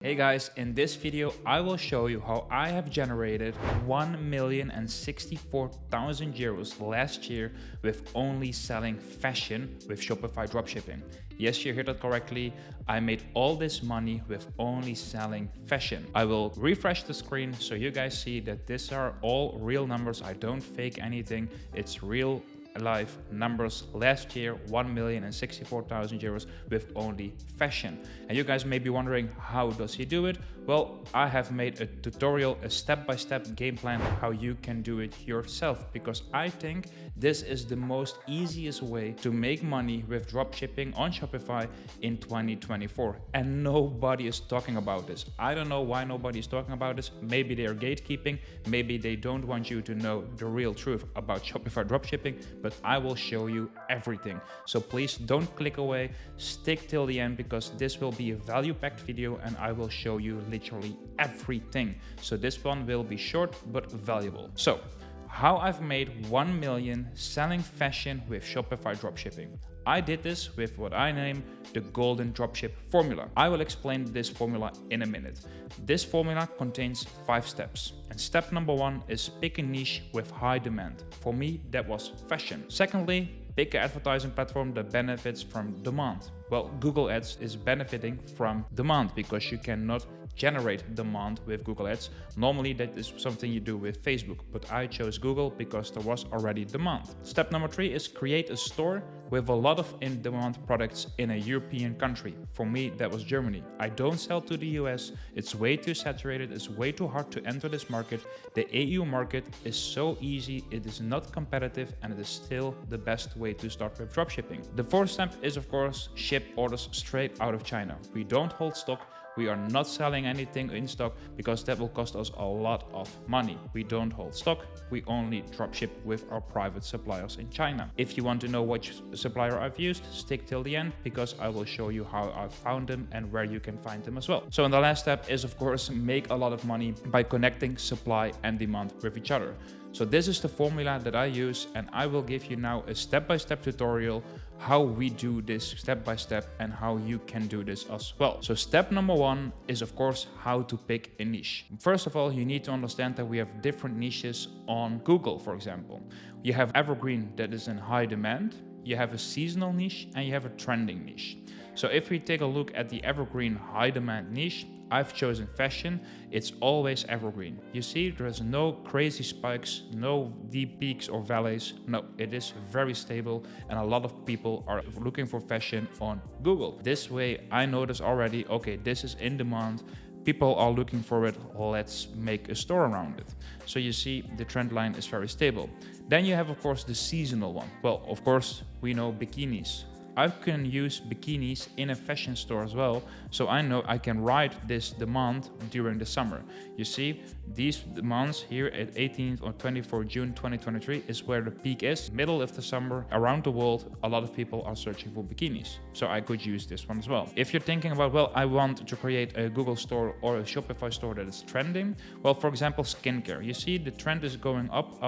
Hey guys, in this video I will show you how I have generated 1,064,000 euros last year with only selling fashion with Shopify Dropshipping. Yes, you heard that correctly. I made all this money with only selling fashion. I will refresh the screen so you guys see that these are all real numbers. I don't fake anything. It's real live numbers. Last year 1,064,000 euros with only fashion. And you guys may be wondering, how does he do it? Well, I have made a tutorial, a step-by-step game plan how you can do it yourself, because I think this is the most easiest way to make money with dropshipping on Shopify in 2024, and nobody is talking about this. I don't know why nobody is talking about this. Maybe they are gatekeeping, maybe they don't want you to know the real truth about Shopify dropshipping, but I will show you everything. So please don't click away, stick till the end, because this will be a value-packed video and I will show you literally everything. So this one will be short but valuable. So how I've made 1 million selling fashion with Shopify dropshipping. I did this with what I name the golden dropship formula. I will explain this formula in a minute. This formula contains 5 steps. And step number 1 is pick a niche with high demand. For me, that was fashion. Secondly, pick an advertising platform that benefits from demand. Well, Google Ads is benefiting from demand because you cannot generate demand with Google Ads. Normally that is something you do with Facebook, but I chose Google because there was already demand. Step number 3 is create a store with a lot of in-demand products in a European country. For me, that was Germany. I don't sell to the US. It's way too saturated. It's way too hard to enter this market. The EU market is so easy. It is not competitive, and it is still the best way to start with dropshipping. The 4th step is, of course, ship orders straight out of China. We don't hold stock. We are not selling anything in stock because that will cost us a lot of money. We don't hold stock. We only dropship with our private suppliers in China. If you want to know which supplier I've used, stick till the end because I will show you how I found them and where you can find them as well. So the last step is, of course, make a lot of money by connecting supply and demand with each other. So this is the formula that I use, and I will give you now a step-by-step tutorial how we do this step-by-step and how you can do this as well. So step number 1 is, of course, how to pick a niche. First of all, you need to understand that we have different niches on Google, for example. You have evergreen that is in high demand, you have a seasonal niche, and you have a trending niche. So if we take a look at the evergreen high demand niche, I've chosen fashion. It's always evergreen. You see, there's no crazy spikes, no deep peaks or valleys. No, it is very stable, and a lot of people are looking for fashion on Google. This way, I notice already, okay, this is in demand. People are looking for it. Let's make a store around it. So you see, the trend line is very stable. Then you have, of course, the seasonal one. Well, of course, we know bikinis. I can use bikinis in a fashion store as well, so I know I can ride this demand during the summer. You see, these demands here at 18th or 24th June 2023 is where the peak is. Middle of the summer, around the world, a lot of people are searching for bikinis, so I could use this one as well. If you're thinking about, well, I want to create a Google store or a Shopify store that is trending, well, for example, skincare. You see, the trend is going up,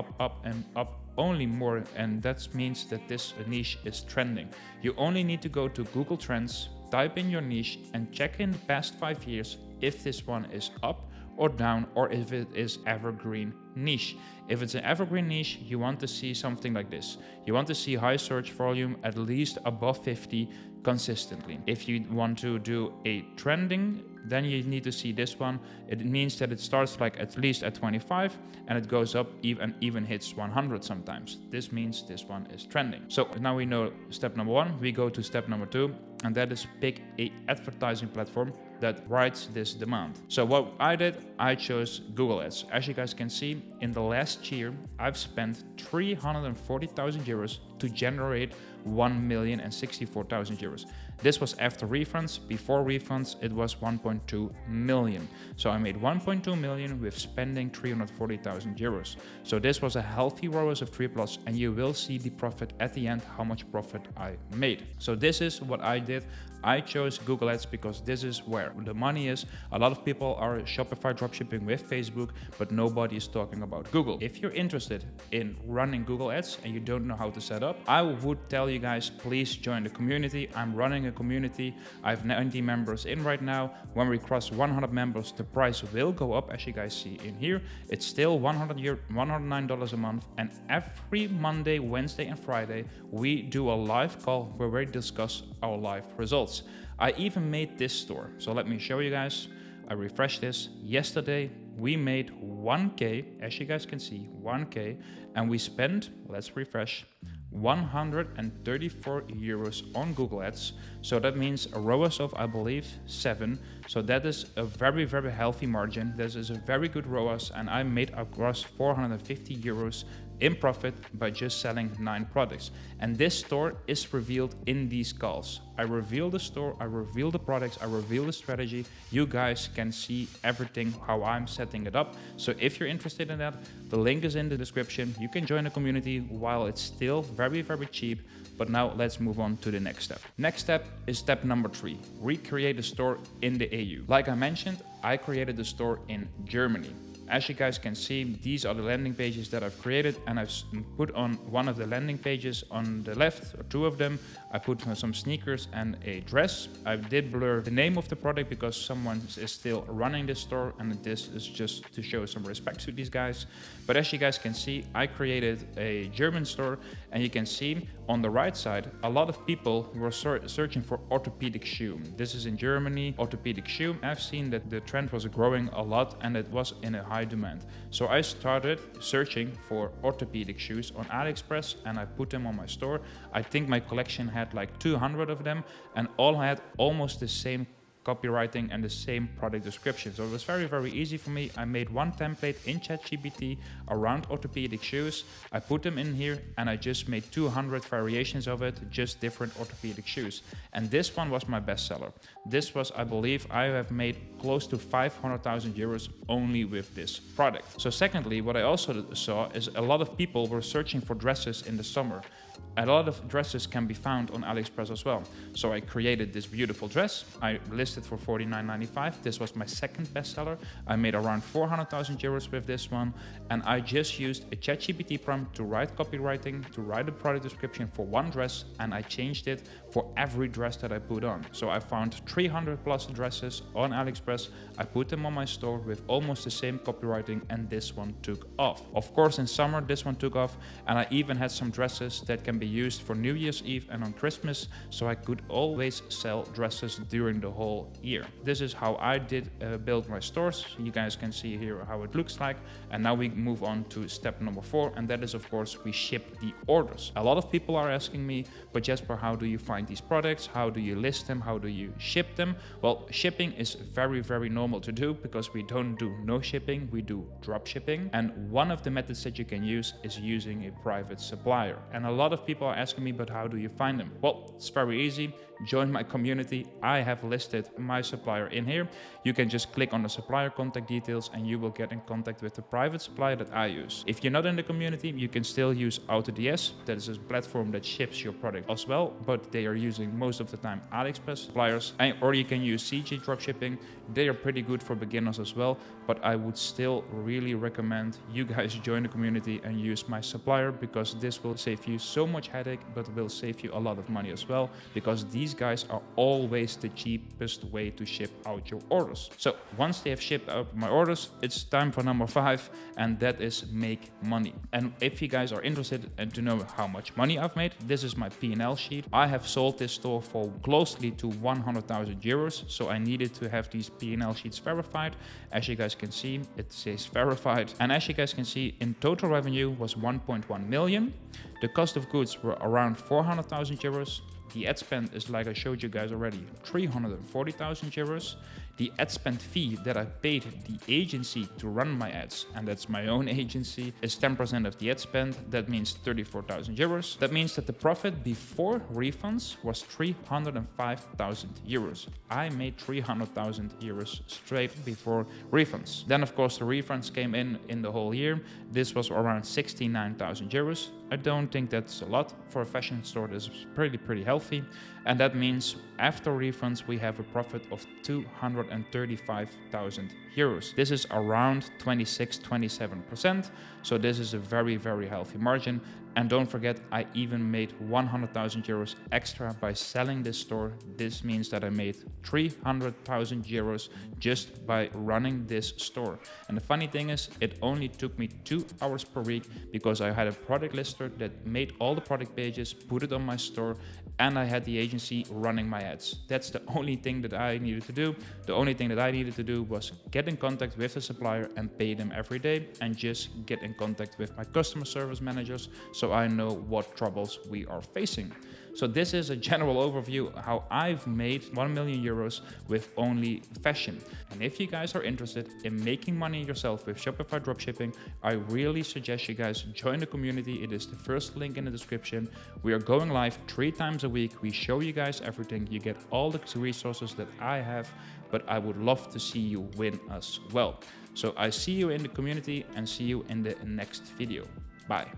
and up only more, and that means that this niche is trending. You only need to go to Google Trends, type in your niche, and check in the past 5 years if this one is up or down, or if it is evergreen niche. If it's an evergreen niche, you want to see something like this. You want to see high search volume, at least above 50 consistently. If you want to do a trending, then you need to see this one. It means that it starts like at least at 25 and it goes up and even hits 100 sometimes. This means this one is trending. So now we know step number 1. We go to step number 2, and that is pick a advertising platform that rides this demand. So what I did, I chose Google Ads. As you guys can see, in the last year, I've spent 340,000 euros to generate 1,064,000 euros. This was after refunds. Before refunds, it was 1.2 million. So I made 1.2 million with spending 340,000 euros. So this was a healthy ROAS of 3+, and you will see the profit at the end, how much profit I made. So this is what I did. I chose Google Ads because this is where the money is. A lot of people are Shopify dropshipping with Facebook, but nobody is talking about Google. If you're interested in running Google Ads and you don't know how to set up, I would tell you guys, please join the community. I'm running a a community. I have 90 members in right now. When we cross 100 members, the price will go up, as you guys see in here. It's still $109 a month, and every Monday, Wednesday, and Friday, we do a live call where we discuss our live results. I even made this store, so let me show you guys. I refreshed this. Yesterday, we made 1K, as you guys can see, 1K, and we spent, let's refresh, 134 euros on Google Ads. So that means a ROAS of, I believe, 7. So that is a very, very healthy margin. This is a very good ROAS, and I made a gross 450 euros in profit by just selling 9 products. And this store is revealed in these calls. I reveal the store, I reveal the products, I reveal the strategy. You guys can see everything, how I'm setting it up. So if you're interested in that, the link is in the description. You can join the community while it's still very, very cheap. But now let's move on to the next step. Next step is step number 3, recreate a store in the EU. Like I mentioned, I created the store in Germany. As you guys can see, these are the landing pages that I've created, and I've put on one of the landing pages on the left, or 2 of them, I put some sneakers and a dress. I did blur the name of the product because someone is still running this store, and this is just to show some respect to these guys. But as you guys can see, I created a German store, and you can see on the right side, a lot of people were searching for orthopedic shoe. This is in Germany, orthopedic shoe. I've seen that the trend was growing a lot, and it was in a high demand. So I started searching for orthopedic shoes on AliExpress, and I put them on my store. I think my collection had like 200 of them, and all had almost the same copywriting and the same product description. So it was very, very easy for me. I made one template in ChatGPT around orthopedic shoes. I put them in here, and I just made 200 variations of it, just different orthopedic shoes. And this one was my bestseller. This was, I believe, I have made close to 500,000 euros only with this product. So secondly, what I also saw is a lot of people were searching for dresses in the summer. A lot of dresses can be found on AliExpress as well. So I created this beautiful dress. I listed for $49.95. This was my second bestseller. I made around 400,000 euros with this one. And I just used a ChatGPT prompt to write copywriting, to write a product description for one dress. And I changed it for every dress that I put on. So I found 300 plus dresses on AliExpress. I put them on my store with almost the same copywriting, and this one took off. Of course, in summer, this one took off. And I even had some dresses that can be used for New Year's Eve and on Christmas, so I could always sell dresses during the whole year. This is how I did build my stores. You guys can see here how it looks like. And now we move on to step number 4, and that is, of course, we ship the orders. A lot of people are asking me, but Jesper, how do you find these products? How do you list them? How do you ship them? Well, shipping is very, very normal to do because we don't do no shipping, we do drop shipping. And one of the methods that you can use is using a private supplier. And a lot of people are asking me, but how do you find them? Well, it's very easy. Join my community. I have listed my supplier in here. You can just click on the supplier contact details and you will get in contact with the private supplier that I use. If you're not in the community, you can still use AutoDS. That is a platform that ships your product as well, but they are using most of the time AliExpress suppliers. Or you can use CG Dropshipping. They are pretty good for beginners as well, but I would still really recommend you guys join the community and use my supplier, because this will save you so much headache, but will save you a lot of money as well, because these guys are always the cheapest way to ship out your orders. So once they have shipped out my orders, it's time for number 5, and that is make money. And if you guys are interested and to know how much money I've made, this is my P&L sheet. I have sold this store for closely to 100,000 euros, so I needed to have these P&L sheets verified. As you guys can see, it says verified. And as you guys can see, in total revenue was 1.1 million. The cost of goods were around 400,000 euros. The ad spend is, like I showed you guys already, 340,000 euros. The ad spend fee that I paid the agency to run my ads, and that's my own agency, is 10% of the ad spend. That means 34,000 euros. That means that the profit before refunds was 305,000 euros. I made 300,000 euros straight before refunds. Then, of course, the refunds came in the whole year. This was around 69,000 euros. I don't think that's a lot for a fashion store. This is pretty healthy. And that means after refunds, we have a profit of 200,000 135,000 euros. This is around 26-27%. So this is a very, very healthy margin. And don't forget, I even made 100,000 euros extra by selling this store. This means that I made 300,000 euros just by running this store. And the funny thing is, it only took me 2 hours per week because I had a product lister that made all the product pages, put it on my store, and I had the agency running my ads. That's the only thing that I needed to do. The only thing that I needed to do was get in contact with the supplier and pay them every day, and just get in contact with my customer service managers so I know what troubles we are facing. So this is a general overview how I've made 1 million euros with only fashion. And if you guys are interested in making money yourself with Shopify dropshipping, I really suggest you guys join the community. It is the first link in the description. We are going live 3 times a week. We show you guys everything. You get all the resources that I have, but I would love to see you win as well. So I see you in the community and see you in the next video. Bye.